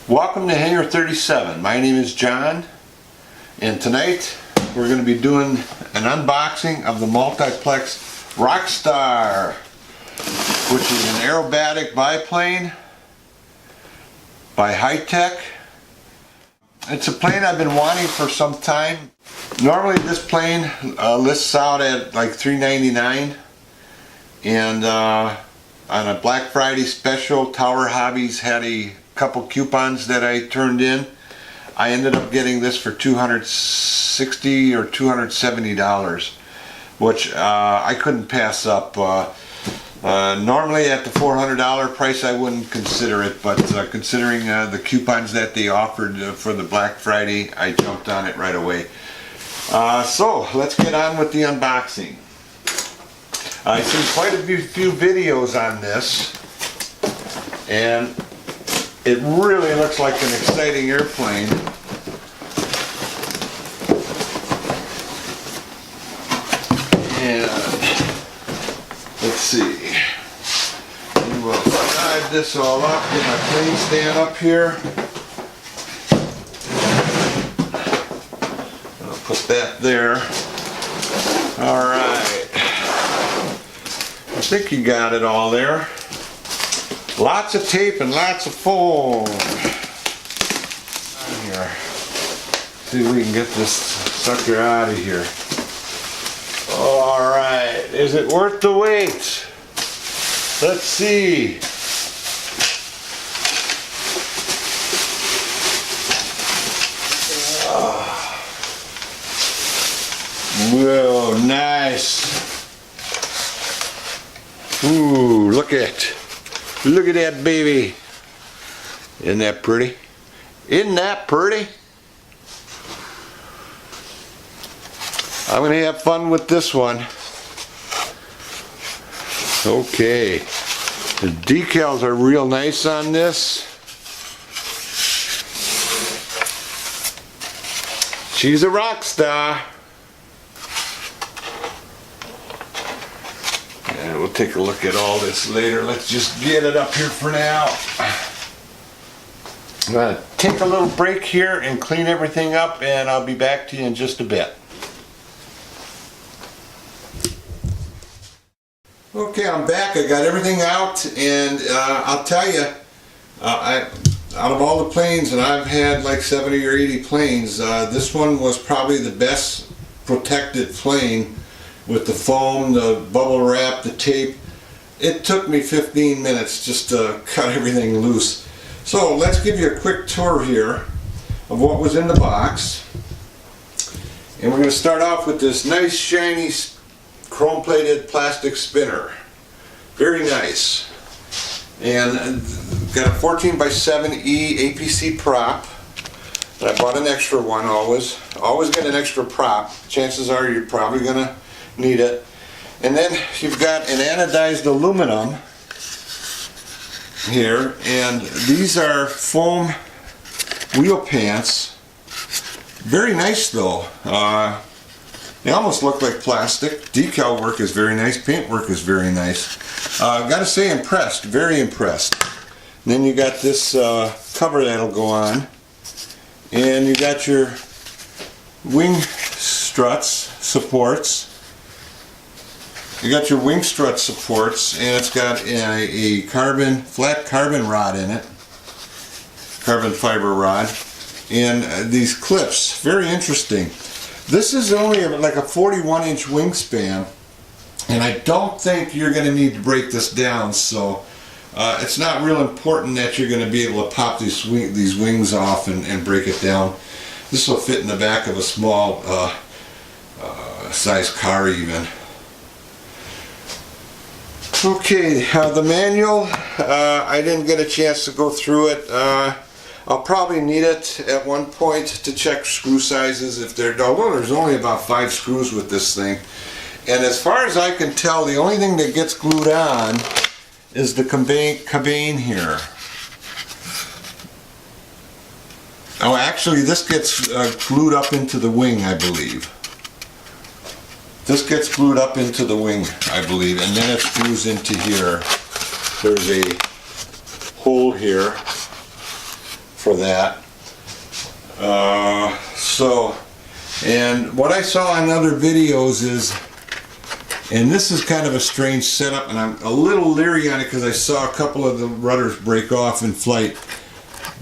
Welcome to Hangar 37. My name is John, and tonight we're going to be doing an unboxing of the Multiplex Rockstar, which is an aerobatic biplane by Hi-Tech. It's a plane I've been wanting for some time. Normally this plane lists out at like $399, and on a Black Friday special, Tower Hobbies had a couple coupons that I turned in. I ended up getting this for $260 or $270, which I couldn't pass up. Normally at the $400 price I wouldn't consider it, but considering the coupons that they offered for the Black Friday, I jumped on it right away. So let's get on with the unboxing. I've seen quite a few videos on this, and it really looks like an exciting airplane. And let's see. And we'll dive this all up, get my plane stand up here. I'll put that there. Alright. I think you got it all there. Lots of tape and lots of foam. Here. See if we can get this sucker out of here. Alright, is it worth the wait? Let's see. Whoa, nice. Ooh, look at that baby. Isn't that pretty? Isn't that pretty? I'm gonna have fun with this one. Okay, the decals are real nice on this. She's a rock star. And we'll take a look at all this later. Let's just get it up here for now. I'm gonna take a little break here and clean everything up, and I'll be back to you in just a bit. Okay, I'm back. I got everything out, and I'll tell you, out of all the planes, and I've had like 70 or 80 planes, this one was probably the best protected plane with the foam, the bubble wrap, the tape. It took me 15 minutes just to cut everything loose. So let's give you a quick tour here of what was in the box. And we're going to start off with this nice shiny chrome plated plastic spinner. Very nice. And got a 14x7E APC prop. And I bought an extra one always. Always get an extra prop. Chances are you're probably going to need it. And then you've got an anodized aluminum here, and these are foam wheel pants. Very nice though. They almost look like plastic. Decal work is very nice. Paint work is very nice. Gotta say, impressed. Very impressed. And then you got this cover that'll go on, and you got your wing struts supports. You got your wing strut supports, and it's got a flat carbon rod in it, carbon fiber rod, and these clips. Very interesting. This is only like a 41-inch wingspan, and I don't think you're going to need to break this down, so it's not real important that you're going to be able to pop these wings off and break it down. This will fit in the back of a small size car even. Okay, the manual, I didn't get a chance to go through it. I'll probably need it at one point to check screw sizes if they're, although there's only about 5 screws with this thing. And as far as I can tell, the only thing that gets glued on is the cabane here. Oh, actually this gets glued up into the wing, I believe. This gets glued up into the wing, I believe, and then it screws into here. There's a hole here for that. And what I saw in other videos is, and this is kind of a strange setup, and I'm a little leery on it because I saw a couple of the rudders break off in flight.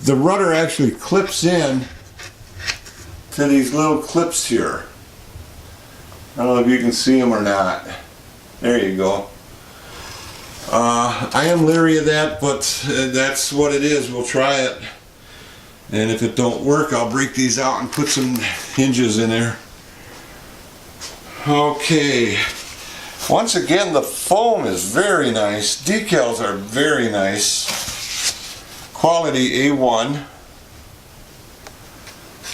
The rudder actually clips in to these little clips here. I don't know if you can see them or not. There you go. I am leery of that, but that's what it is. We'll try it. And if it don't work, I'll break these out and put some hinges in there. Okay. Once again, the foam is very nice. Decals are very nice. Quality A1.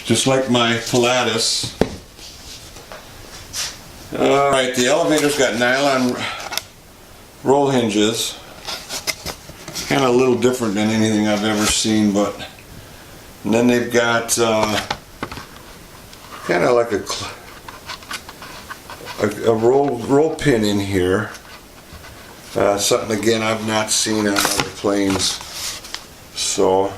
Just like my Pilatus. Alright, the elevator's got nylon roll hinges. Kind of a little different than anything I've ever seen, but and then they've got kind of like a roll pin in here. Something again I've not seen on other planes. So,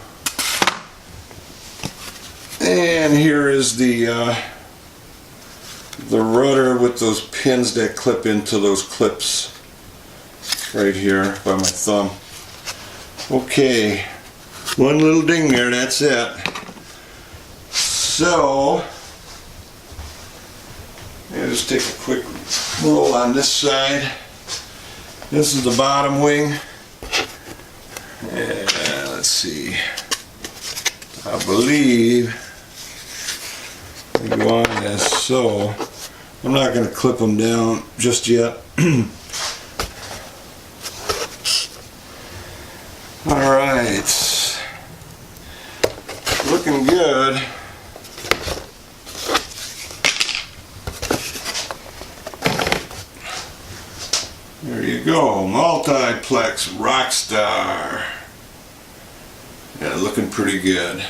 and here is the rudder with those pins that clip into those clips right here by my thumb. Okay, one little ding there, that's it. So, I'll just take a quick roll on this side. This is the bottom wing. And let's see, I believe they go on as so. I'm not going to clip them down just yet. Alright, looking good. There you go, Multiplex Rockstar. Yeah, looking pretty good.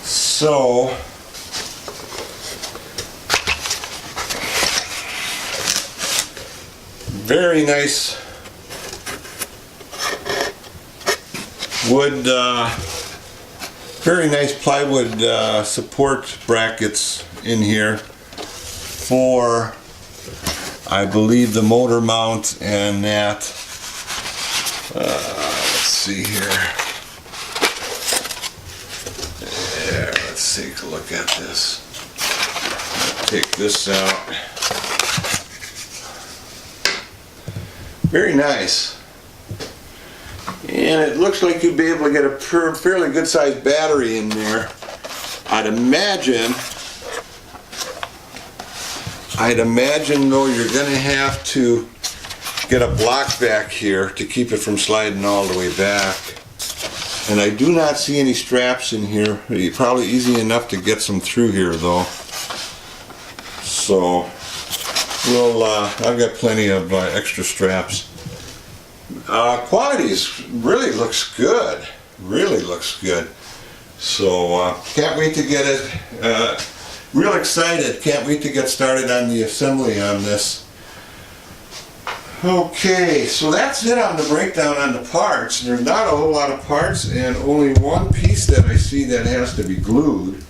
So, very nice wood, very nice plywood support brackets in here for, I believe, the motor mount and that. Let's see here. There, let's take a look at this. Take this out. Very nice. And it looks like you'd be able to get a fairly good sized battery in there. I'd imagine though you're going to have to get a block back here to keep it from sliding all the way back. And I do not see any straps in here. Probably easy enough to get some through here though. So we'll, I've got plenty of extra straps. Quality really looks good. Really looks good. So can't wait to get it. Real excited. Can't wait to get started on the assembly on this. Okay, so that's it on the breakdown on the parts. There's not a whole lot of parts and only one piece that I see that has to be glued.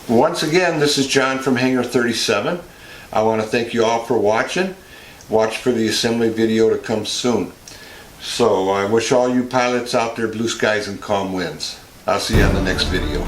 Once again, this is John from Hangar 37. I want to thank you all for watching. Watch for the assembly video to come soon. So I wish all you pilots out there blue skies and calm winds. I'll see you on the next video.